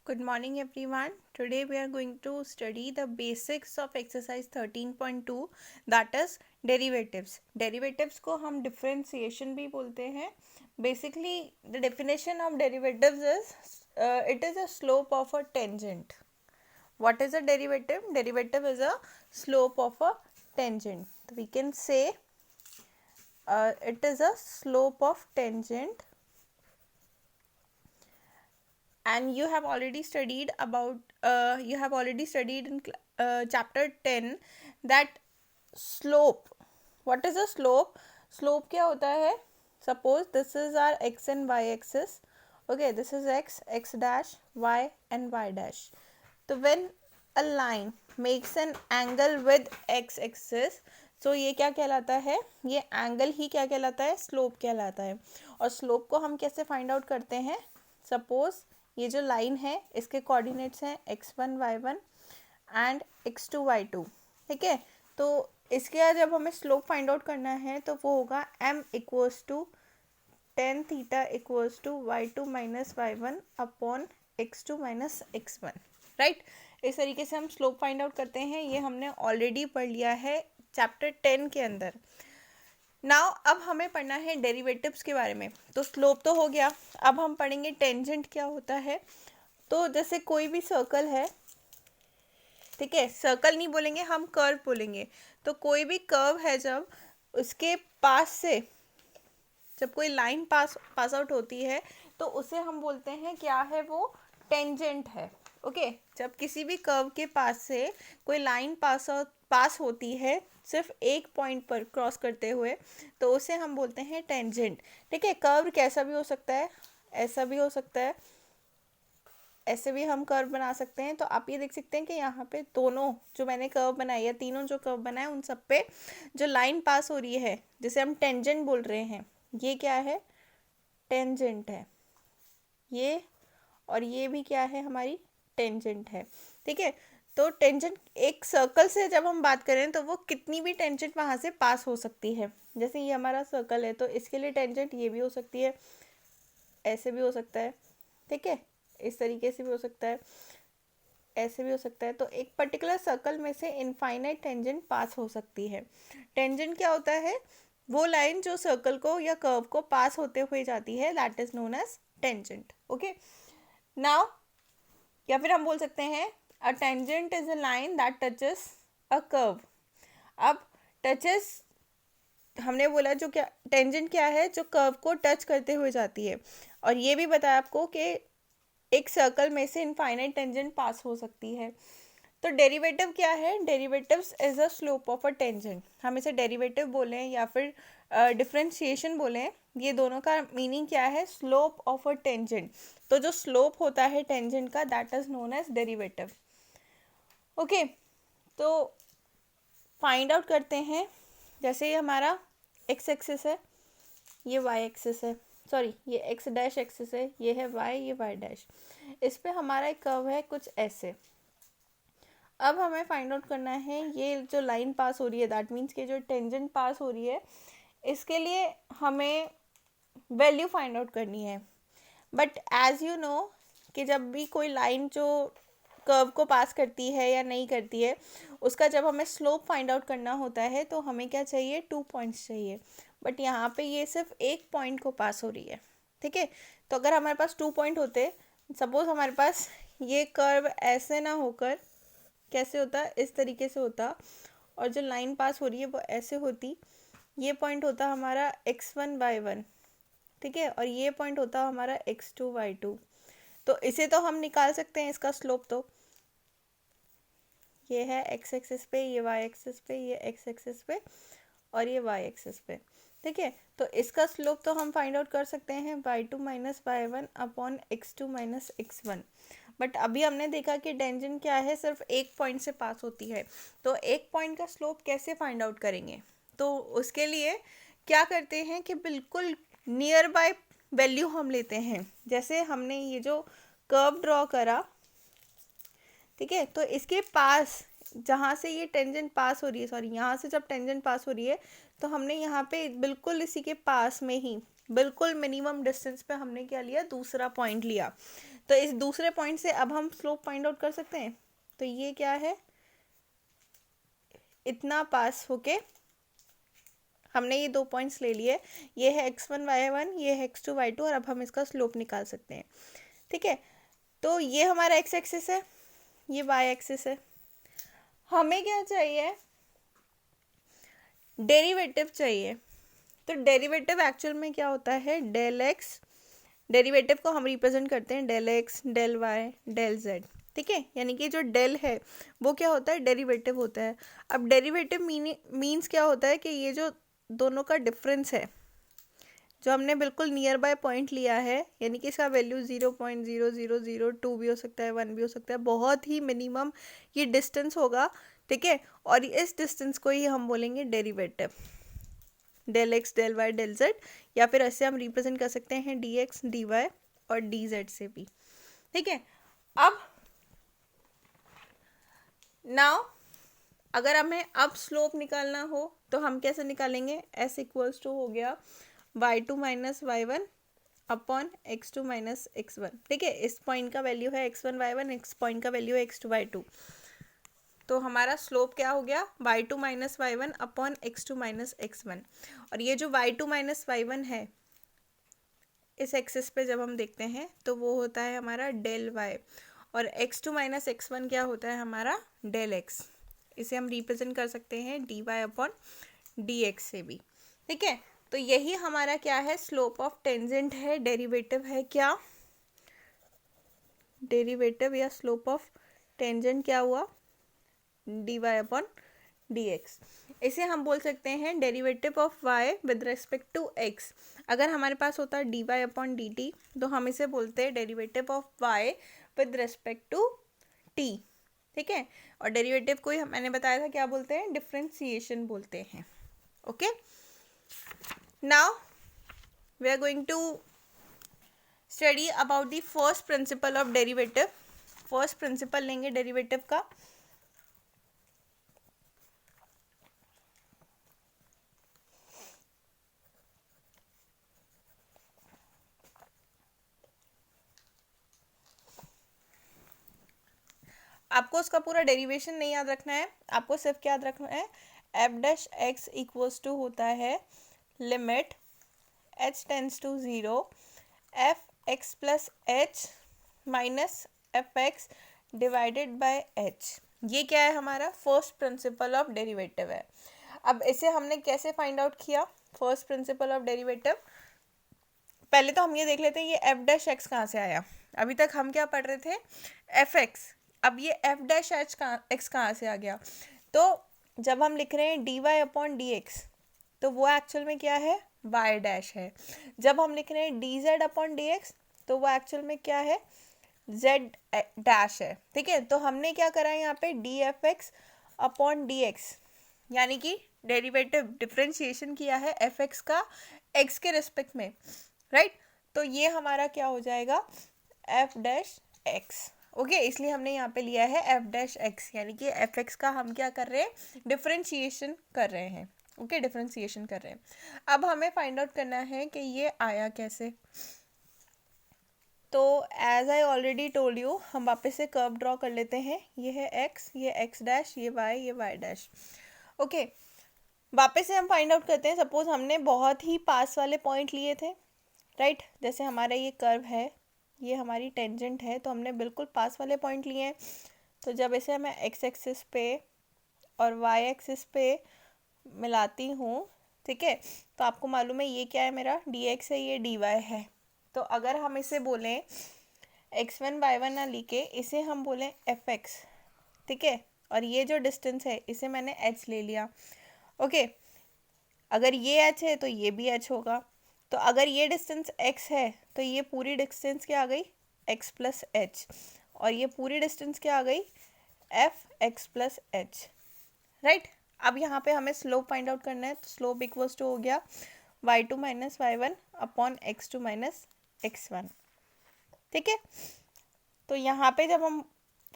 Good morning everyone. Today we are going to study the basics of exercise 13.2 that is derivatives. Derivatives को हम differentiation भी बोलते हैं. Basically the definition of derivatives is it is a slope of a tangent. What is a derivative? Derivative is a slope of a tangent. We can say it is a slope of tangent. And you have already studied about in chapter 10 that slope. What is a slope? Slope क्या होता है? Suppose this is our x and y axis. Okay, this is x dash, y and y dash. तो when a line makes an angle with x axis, तो ये क्या कहलाता है? ये एंगल ही क्या कहलाता है? स्लोप कहलाता है. और स्लोप को हम कैसे फाइंड आउट करते हैं? सपोज ये जो लाइन है इसके कोऑर्डिनेट्स हैं x1 y1 and x2 y2. ठीक है, तो इसके बाद जब हमें स्लोप फाइंड आउट करना है तो वो होगा m equals to tan theta equals to y2 minus y1 upon x2 minus x1. Right, इस तरीके से हम स्लोप फाइंड आउट करते हैं. ये हमने ऑलरेडी पढ़ लिया है चैप्टर 10 के अंदर. नाउ अब हमें पढ़ना है डेरिवेटिव्स के बारे में. तो स्लोप तो हो गया, अब हम पढ़ेंगे टेंजेंट क्या होता है. तो जैसे कोई भी सर्कल है, ठीक है, सर्कल नहीं बोलेंगे हम, कर्व बोलेंगे. तो कोई भी कर्व है, जब उसके पास से जब कोई लाइन पास आउट होती है तो उसे हम बोलते हैं क्या है, वो टेंजेंट है. ओके, जब किसी भी कर्व के पास से कोई लाइन पास होती है सिर्फ एक पॉइंट पर क्रॉस करते हुए, तो उसे हम बोलते हैं टेंजेंट. ठीक है, कर्व कैसा भी हो सकता है, ऐसा भी हो सकता है, ऐसे भी हम कर्व बना सकते हैं. तो आप ये देख सकते हैं कि यहाँ पे दोनों जो मैंने कर्व बनाए या तीनों जो कर्व बनाए उन सब पे जो लाइन पास हो रही है जिसे हम टेंजेंट बोल रहे हैं, ये क्या है? टेंजेंट है. ये और ये भी क्या है? हमारी टेंजेंट है. ठीक है, तो टेंजेंट एक सर्कल से जब हम बात करें तो वो कितनी भी टेंजेंट वहाँ से पास हो सकती है. जैसे ये हमारा सर्कल है तो इसके लिए टेंजेंट ये भी हो सकती है, ऐसे भी हो सकता है, ठीक है, इस तरीके से भी हो सकता है, ऐसे भी हो सकता है. तो एक पर्टिकुलर सर्कल में से इनफाइनाइट टेंजेंट पास हो सकती है. टेंजेंट क्या होता है? वो लाइन जो सर्कल को या कर्व को पास होते हुए जाती है, that is known as tangent. Okay, now या फिर हम बोल सकते हैं a tangent is a line that touches a curve. अब टचेस हमने बोला, जो क्या टेंजेंट क्या है? जो कर्व को टच करते हुए जाती है. और ये भी बताया आपको कि एक सर्कल में से इनफाइनाइट टेंजेंट पास हो सकती है. तो डेरिवेटिव क्या है? Derivatives is a slope of a tangent. हम इसे डेरिवेटिव बोलें या फिर डिफरेंशिएशन बोलें, ये दोनों का मीनिंग क्या है? Slope of a tangent. तो जो स्लोप होता है टेंजेंट का, that is known as derivative. Okay, तो फाइंड आउट करते हैं. जैसे ये हमारा एक्स एक्सिस है, ये वाई एक्सिस है, सॉरी ये एक्स डैश एक्सिस है, ये है वाई, ये वाई डैश. इस पे हमारा एक कर्व है कुछ ऐसे. अब हमें फाइंड आउट करना है ये जो लाइन पास हो रही है, दैट मीन्स कि जो टेंजेंट पास हो रही है, इसके लिए हमें वैल्यू फाइंड आउट करनी है. बट एज यू नो कि जब भी कोई लाइन जो कर्व को पास करती है या नहीं करती है, उसका जब हमें स्लोप फाइंड आउट करना होता है तो हमें क्या चाहिए? 2 पॉइंट्स चाहिए. बट यहाँ पे ये सिर्फ एक पॉइंट को पास हो रही है. ठीक है, तो अगर हमारे पास 2 पॉइंट होते, सपोज हमारे पास ये कर्व ऐसे ना होकर कैसे होता? इस तरीके से होता, और जो लाइन पास हो रही है वो ऐसे होती. ये पॉइंट होता हमारा x1 y1, ठीक है, और ये पॉइंट होता हमारा x2 y2. तो इसे तो हम निकाल सकते हैं, इसका स्लोप. तो ये है x एक्सिस पे, ये y एक्सिस पे, ये x एक्सिस पे और ये y एक्सिस पे. ठीक है, तो इसका स्लोप तो हम फाइंड आउट कर सकते हैं y2 minus y1 upon x2 minus x1. But अभी हमने देखा कि टेंजेंट क्या है? सिर्फ एक पॉइंट से पास होती है. तो एक पॉइंट का स्लोप कैसे फाइंड आउट करेंगे? तो उसके लिए क्या करते हैं कि बिल्कुल नियर बाय वैल्यू हम लेते हैं. जैसे हमने ये जो कर्व ड्रॉ करा, ठीक है, तो इसके पास जहाँ से ये टेंजेंट पास हो रही है, सॉरी यहाँ से जब टेंजेंट पास हो रही है तो हमने यहाँ पे बिल्कुल इसी के पास में ही, बिल्कुल मिनिमम डिस्टेंस पे हमने क्या लिया? दूसरा पॉइंट लिया. तो इस दूसरे पॉइंट से अब हम स्लोप फाइंड आउट कर सकते हैं। तो ये क्या है, इतना पास होके हमने ये 2 पॉइंट्स ले लिए, ये है x1 y1, ये है x2 y2, और अब हम इसका स्लोप निकाल सकते हैं। ठीक है, तो ये हमारा x एक्सिस है, ये y एक्सिस है। हमें क्या चाहिए, डेरिवेटिव चाहिए। तो डेरिवेटिव एक्चुअल में क्या होता है, डेल एक्स, डेरिवेटिव को हम रिप्रेजेंट करते हैं del x, del y, del z. ठीक है, यानी कि जो डेल है वो क्या होता है, डेरिवेटिव होता है। अब डेरिवेटिव मीन्स क्या होता है कि ये जो दोनों का डिफरेंस है, जो हमने बिल्कुल नियर बाय पॉइंट लिया है, यानी कि इसका वैल्यू 0.0002 भी हो सकता है, 1 भी हो सकता है, बहुत ही मिनिमम ये डिस्टेंस होगा। ठीक है, और इस डिस्टेंस को ही हम बोलेंगे derivative, del x, del y, del z, या फिर ऐसे हम रिप्रेजेंट कर सकते हैं डी एक्स, डी वाई और डी जेड से भी। ठीक है, अब नाउ अगर हमें अब स्लोप निकालना हो तो हम कैसे निकालेंगे, s इक्वल्स टू हो गया y2 minus y1 upon x2 minus x1। ठीक है, इस पॉइंट का वैल्यू है x1 y1, इस पॉइंट का वैल्यू है x2 y2। तो हमारा स्लोप क्या हो गया, y2 minus y1 upon x2 minus x1। और ये जो y2 माइनस y1 है, इस एक्सिस पे जब हम देखते हैं तो वो होता है हमारा डेल y, और x2 माइनस x1 क्या होता है हमारा डेल x। इसे हम रिप्रेजेंट कर सकते हैं dy अपॉन dx से भी। ठीक है, तो यही हमारा क्या है, स्लोप ऑफ टेंजेंट है, डेरिवेटिव है क्या, डेरिवेटिव या स्लोप ऑफ टेंजेंट क्या हुआ, dy अपॉन dx। इसे हम बोल सकते हैं derivative of y with respect to x। अगर हमारे पास होता है dy अपॉन dt, तो हम इसे बोलते हैं derivative of y with respect to t। ठीक है, और डेरिवेटिव को ही मैंने बताया था क्या बोलते हैं, डिफरेंशिएशन बोलते हैं। Okay, now we are going to study about the first principle of derivative. First principle लेंगे डेरिवेटिव का। आपको उसका पूरा डेरिवेशन नहीं याद रखना है, आपको सिर्फ क्या याद रखना है, f dash x equals to होता है limit h tends to 0 f x plus h minus f x divided by h. ये क्या है, हमारा फर्स्ट प्रिंसिपल ऑफ डेरिवेटिव है। अब इसे हमने कैसे फाइंड आउट किया, फर्स्ट प्रिंसिपल ऑफ डेरिवेटिव, पहले तो हम ये देख लेते हैं ये एफ डैश एक्स कहाँ से आया। अभी तक हम क्या पढ़ रहे थे, एफ एक्स, अब ये एफ डैश एक्स कहाँ से आ गया। तो जब हम लिख रहे हैं d y upon d x, तो वो एक्चुअल में क्या है, वाई डैश है। जब हम लिख रहे हैं D Z upon d x, तो वो एक्चुअल में क्या है, जेड डैश है। ठीक है, तो हमने क्या करा है यहाँ पे, D f x upon d x, यानी कि डेरिवेटिव डिफरेंशिएशन किया है एफ एक्स का एक्स के रिस्पेक्ट में, राइट। तो ये हमारा क्या हो जाएगा, एफ डैश एक्स। ओके, इसलिए हमने यहाँ पे लिया है एफ डैश एक्स, यानी कि एफ एक्स का हम क्या कर रहे हैं, डिफरेंशिएशन कर रहे हैं। ओके, डिफरेंशिएशन कर रहे हैं। अब हमें फाइंड आउट करना है कि ये आया कैसे। तो as I already told you, हम वापस से कर्व ड्रॉ कर लेते हैं। ये है एक्स, ये एक्स डैश, ये वाई डैश। ओके, वापस से हम फाइंड आउट करते हैं। सपोज हमने बहुत ही पास वाले पॉइंट लिए थे, राइट। जैसे हमारा ये कर्व है, ये हमारी टेंजेंट है, तो हमने बिल्कुल पास वाले पॉइंट लिए हैं। तो जब इसे मैं एक्स एक्सिस पे और वाई एक्सिस पे मिलाती हूँ, ठीक है, तो आपको मालूम है ये क्या है, मेरा डी एक्स है, ये डी वाई है। तो अगर हम इसे बोलें x1 y1 ना लिखे, इसे हम बोलें एफ एक्स, ठीक है, और ये जो डिस्टेंस है इसे मैंने h ले लिया। ओके, अगर ये h है तो ये भी h होगा। तो अगर ये डिस्टेंस x है तो ये पूरी डिस्टेंस क्या आ गई, x प्लस एच, और ये पूरी डिस्टेंस क्या आ गई, F x plus H, right. अब यहाँ पे हमें स्लोप फाइंड आउट करना है, तो स्लोप इक्वल्स टू हो गया y2 minus y1 upon x2 minus x1। ठीक है, तो यहाँ पे जब हम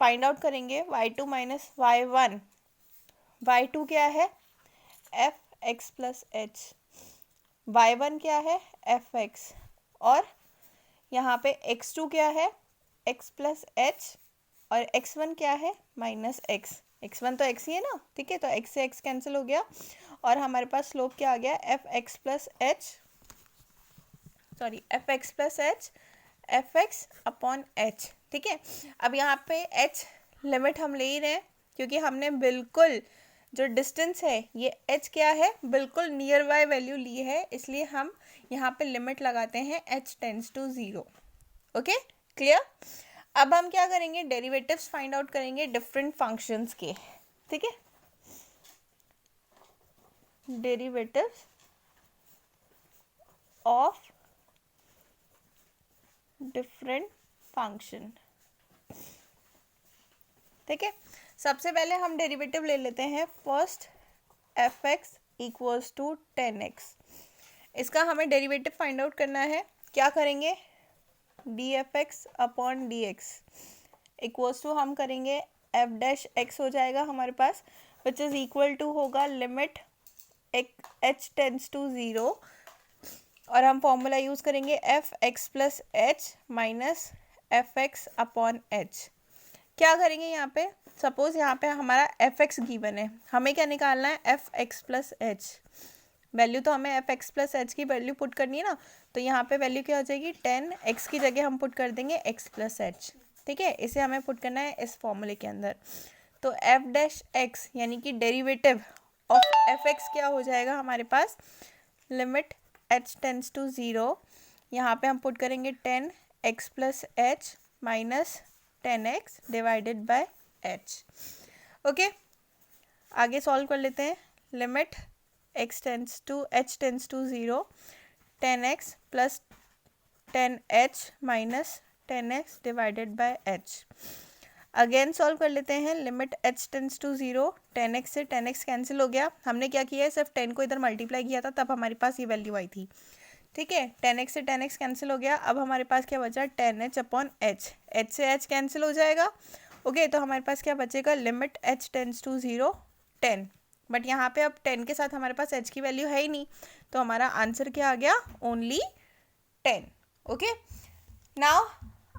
फाइंड आउट करेंगे y2 माइनस y1, y2 क्या है, F x plus H, y1 क्या है, एफ एक्स, और यहाँ पे x2 क्या है, एक्स प्लस एच, और x1 क्या है माइनस एक्स, x1 तो x ही है ना, ठीक है, तो x से x कैंसिल हो गया, और हमारे पास स्लोप क्या आ गया, f x plus H, sorry F x plus H, F x upon h, ठीक है। अब यहाँ पे h लिमिट हम ले ही रहे हैं, क्योंकि हमने बिल्कुल जो डिस्टेंस है ये h क्या है, बिल्कुल नियर बाय वैल्यू ली है, इसलिए हम यहाँ पे लिमिट लगाते हैं h tends to 0। Okay, clear. अब हम क्या करेंगे, डेरिवेटिव्स फाइंड आउट करेंगे डिफरेंट फंक्शंस के, ठीक है, डेरिवेटिव्स ऑफ डिफरेंट फंक्शन, ठीक है। सबसे पहले हम डेरिवेटिव ले लेते हैं first, f x equals to 10x। इसका हमें डेरिवेटिव फाइंड आउट करना है, क्या करेंगे, d f x upon d x equals to हम करेंगे एफ डैश एक्स हो जाएगा हमारे पास, विच इज़ इक्वल टू होगा लिमिट एच टेंड्स टू 0, और हम फॉर्मूला यूज़ करेंगे f x plus h minus f x upon h. क्या करेंगे यहाँ पे, सपोज यहाँ पे हमारा एफ एक्स गिवन है, हमें क्या निकालना है, F x plus H, value तो हमें एफ एक्स प्लस एच की वैल्यू पुट करनी है ना, तो यहाँ पे वैल्यू क्या हो जाएगी, 10x की जगह हम पुट कर देंगे x प्लस एच, ठीक है, इसे हमें पुट करना है इस फॉर्मूले के अंदर। तो एफ डैश एक्स यानी कि डेरिवेटिव ऑफ एफ एक्स क्या हो जाएगा हमारे पास, लिमिट h टेंड्स टू 0, यहाँ पे हम पुट करेंगे 10x plus h minus 10x divided by h। Okay, आगे सॉल्व कर लेते हैं, limit x tends to h tends to 0, 10x plus 10h minus 10x divided by h। Again solve कर लेते हैं, limit h tends to 0, 10x से 10x cancel हो गया, हमने क्या किया है, सिर्फ 10 को इधर मल्टीप्लाई किया था, तब हमारे पास ये वैल्यू आई थी, ठीक है, 10x से 10x कैंसिल हो गया, अब हमारे पास क्या बचा, 10h अपॉन h, h से h कैंसिल हो जाएगा, ओके, तो हमारे पास क्या बचेगा, limit h tends to 0, 10, but यहाँ पे अब 10 के साथ हमारे पास h की वैल्यू है ही नहीं, तो हमारा आंसर क्या आ गया, ओनली 10। ओके, नाउ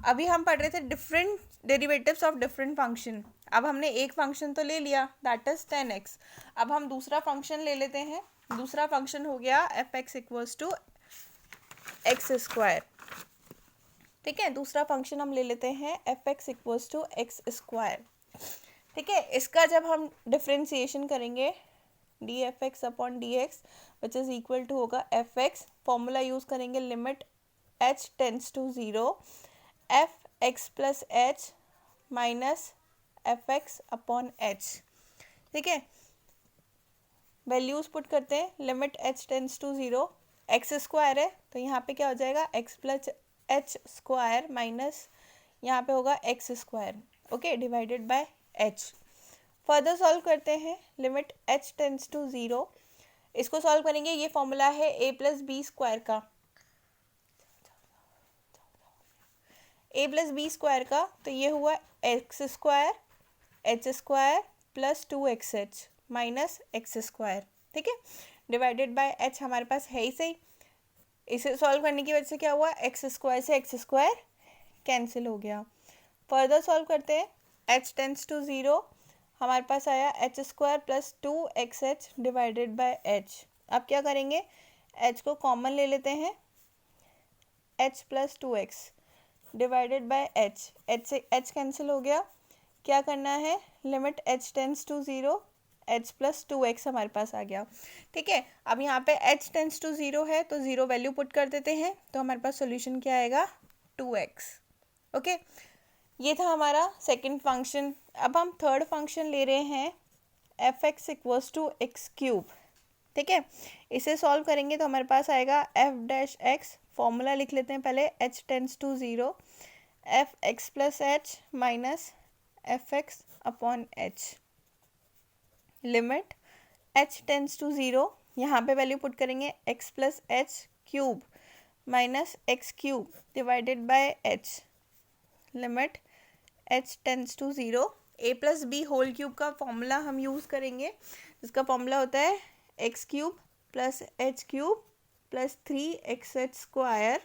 अभी हम पढ़ रहे थे different derivatives of different function, अब हमने एक फंक्शन तो ले लिया दैट इज 10x, अब हम दूसरा फंक्शन ले लेते हैं, दूसरा फंक्शन हो गया f x equals to x square, ठीक है, दूसरा फंक्शन हम ले लेते हैं f x equals to x square, ठीक है। इसका जब हम डिफ्रेंसिएशन करेंगे d f x upon d x which is equal to होगा एफ एक्स, फॉर्मूला यूज़ करेंगे limit h tends to 0, f x plus h minus f x upon h, ठीक है, वैल्यूज पुट करते हैं, limit h tends to 0, x square है तो यहाँ पे क्या हो जाएगा, x plus H square minus यहाँ पे होगा x square, okay, divided by h। Further solve करते हैं, लिमिट h टेंड्स टू 0, इसको सॉल्व करेंगे, ये फॉर्मूला है a प्लस बी स्क्वायर का, a प्लस बी स्क्वायर का, तो ये हुआ x square H square plus 2xh minus x square, ठीक है, डिवाइडेड बाय h हमारे पास है ही सही, इसे सॉल्व करने की वजह से क्या हुआ, एक्स स्क्वायर से एक्स स्क्वायर कैंसिल हो गया। फर्दर सॉल्व करते हैं, h टेंड्स टू 0, हमारे पास आया H square plus 2xh divided by h। अब क्या करेंगे, h को कॉमन ले लेते हैं, h plus 2x divided by h, h से h कैंसिल हो गया, क्या करना है, limit h tends to 0, h plus 2x हमारे पास आ गया, ठीक है। अब यहाँ पे h टेंड्स टू 0 है तो 0 वैल्यू पुट कर देते हैं, तो हमारे पास सोल्यूशन क्या आएगा, 2x, ओके, ये था हमारा सेकंड फंक्शन। अब हम थर्ड फंक्शन ले रहे हैं f x equals to x cube, ठीक है, इसे सॉल्व करेंगे तो हमारे पास आएगा एफ डैश एक्स, फॉर्मूला लिख लेते हैं पहले, h tends to 0, f x plus h minus f x upon h, limit h tends to 0, यहाँ पे वैल्यू पुट करेंगे x plus h cube minus x cube divided by h, limit h tends to 0, a plus b whole cube का formula हम use करेंगे, जिसका फॉर्मूला होता है x cube plus h cube plus 3xh square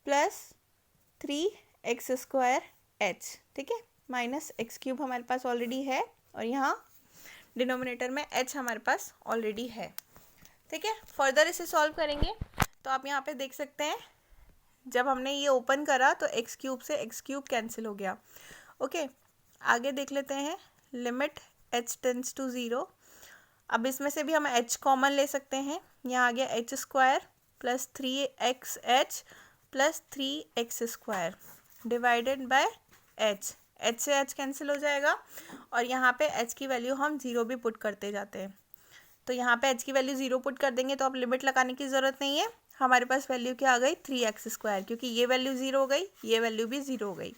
plus 3 x square h, ठीक है, minus x cube हमारे पास ऑलरेडी है और यहाँ डिनोमिनेटर में एच हमारे पास ऑलरेडी है, ठीक है। फर्दर इसे सॉल्व करेंगे तो आप यहाँ पे देख सकते हैं जब हमने ये ओपन करा तो एक्स क्यूब से एक्स क्यूब कैंसिल हो गया। ओके, आगे देख लेते हैं, limit h tends to zero. अब इसमें से भी हम एच कॉमन ले सकते हैं, यहाँ आ गया H square plus 3xh plus 3x square divided by H. H से एच कैंसिल हो जाएगा और यहाँ पे एच की वैल्यू हम ज़ीरो भी पुट करते जाते हैं, तो यहाँ पे एच की वैल्यू ज़ीरो पुट कर देंगे तो अब लिमिट लगाने की ज़रूरत नहीं है। हमारे पास वैल्यू क्या आ गई 3x स्क्वायर, क्योंकि ये वैल्यू ज़ीरो हो गई, ये वैल्यू भी ज़ीरो हो गई,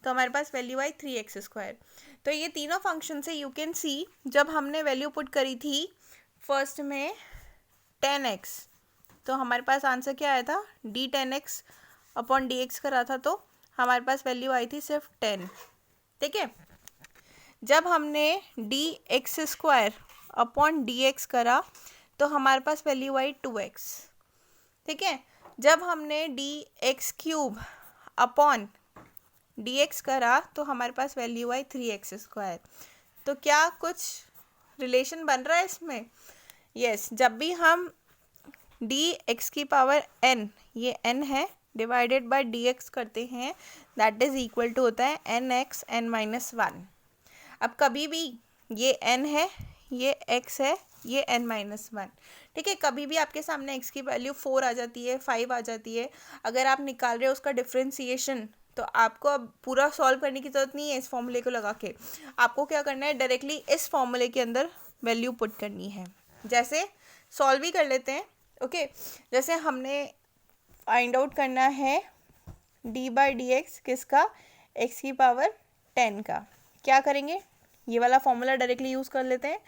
तो हमारे पास वैल्यू आई 3x स्क्वायर। तो ये तीनों फंक्शन से यू कैन सी, जब हमने वैल्यू पुट करी थी फर्स्ट में 10x, तो हमारे पास आंसर क्या आया था, d10x अपॉन dx करा था, तो हमारे पास वैल्यू आई थी सिर्फ 10, ठीक है। जब हमने dx स्क्वायर अपॉन dx करा तो हमारे पास वैल्यू आई 2x, ठीक है। जब हमने dx क्यूब अपॉन dx करा तो हमारे पास वैल्यू आई 3x स्क्वायर। तो क्या कुछ रिलेशन बन रहा है इसमें? यस, जब भी हम dx की पावर n, ये n है, डिवाइडेड बाय dx करते हैं, दैट इज इक्वल टू होता है nx n-1। अब कभी भी ये n है, ये x है, ये n-1, ठीक है। कभी भी आपके सामने x की वैल्यू 4 आ जाती है, 5 आ जाती है, अगर आप निकाल रहे हो उसका डिफ्रेंसिएशन, तो आपको अब पूरा सॉल्व करने की ज़रूरत नहीं है इस फॉर्मूले को लगा के। आपको क्या करना है, डायरेक्टली इस फॉर्मूले के अंदर वैल्यू पुट करनी है। जैसे सॉल्व भी कर लेते हैं, ओके। जैसे हमने फाइंड आउट करना है d/dx किसका, x की पावर 10 का। क्या करेंगे, ये वाला फॉर्मूला डायरेक्टली यूज़ कर लेते हैं।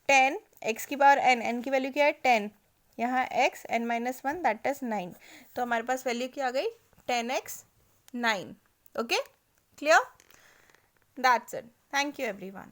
10 x की पावर n की वैल्यू क्या है 10, यहाँ x n-1 दैट इज 9, तो हमारे पास वैल्यू क्या आ गई 10x 9। Okay, clear, that's it, thank you everyone.